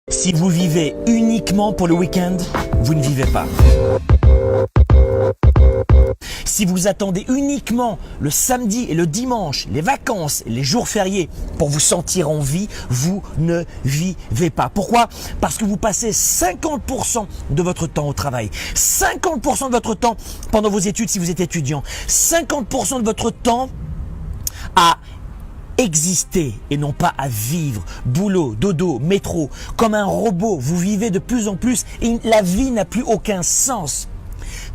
Si vous vivez uniquement pour le week-end, vous ne vivez pas. Si vous attendez uniquement le samedi et le dimanche, les vacances et les jours fériés pour vous sentir en vie, vous ne vivez pas. Pourquoi? Parce que vous passez 50% de votre temps au travail, 50% de votre temps pendant vos études si vous êtes étudiant, 50% de votre temps à exister et non pas à vivre. Boulot, dodo, métro, comme un robot, vous vivez de plus en plus et la vie n'a plus aucun sens.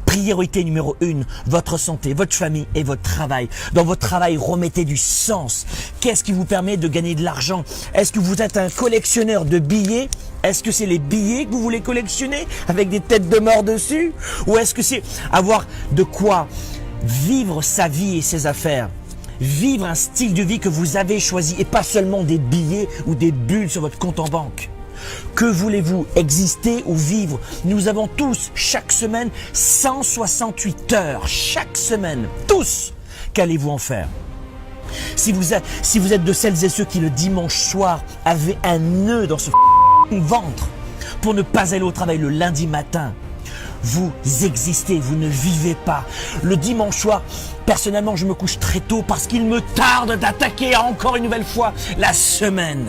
Priorité numéro 1, votre santé, votre famille et votre travail. Dans votre travail, remettez du sens. Qu'est-ce qui vous permet de gagner de l'argent? Est-ce que vous êtes un collectionneur de billets? Est-ce que c'est les billets que vous voulez collectionner avec des têtes de mort dessus? Ou est-ce que c'est avoir de quoi vivre sa vie et ses affaires? Vivre un style de vie que vous avez choisi et pas seulement des billets ou des bulles sur votre compte en banque. Que voulez-vous, exister ou vivre? Nous avons tous, chaque semaine, 168 heures. Chaque semaine, tous. Qu'allez-vous en faire? Si vous êtes de celles et ceux qui, le dimanche soir, avaient un nœud dans ce ventre pour ne pas aller au travail le lundi matin, vous existez, vous ne vivez pas. Le dimanche soir, personnellement, je me couche très tôt parce qu'il me tarde d'attaquer encore une nouvelle fois la semaine.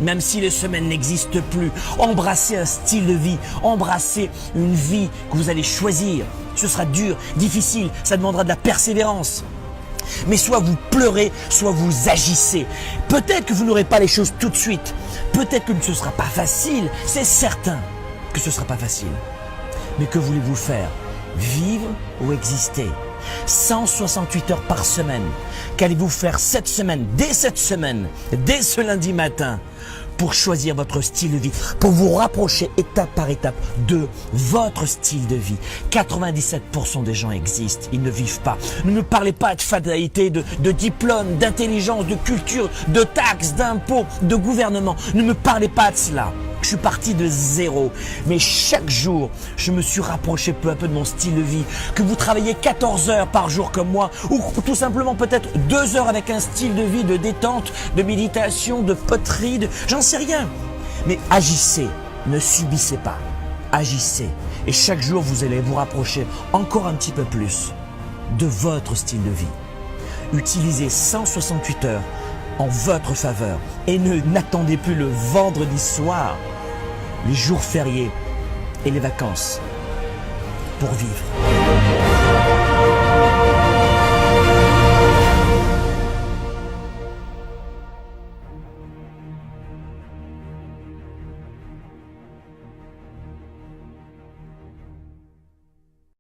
Même si les semaines n'existent plus, embrassez un style de vie, embrassez une vie que vous allez choisir. Ce sera dur, difficile, ça demandera de la persévérance. Mais soit vous pleurez, soit vous agissez. Peut-être que vous n'aurez pas les choses tout de suite. Peut-être que ce ne sera pas facile. C'est certain que ce ne sera pas facile. Mais que voulez-vous faire? Vivre ou exister? 168 heures par semaine. Qu'allez-vous faire cette semaine, dès ce lundi matin, pour choisir votre style de vie, pour vous rapprocher étape par étape de votre style de vie? 97% des gens existent, ils ne vivent pas. Ne me parlez pas de fatalité, de diplôme, d'intelligence, de culture, de taxes, d'impôts, de gouvernement. Ne me parlez pas de cela. Je suis parti de zéro, mais chaque jour, je me suis rapproché peu à peu de mon style de vie. Que vous travaillez 14 heures par jour comme moi, ou tout simplement peut-être 2 heures avec un style de vie de détente, de méditation, de poterie, j'en sais rien. Mais agissez, ne subissez pas, agissez. Et chaque jour, vous allez vous rapprocher encore un petit peu plus de votre style de vie. Utilisez 168 heures en votre faveur et n'attendez plus le vendredi soir, les jours fériés et les vacances pour vivre.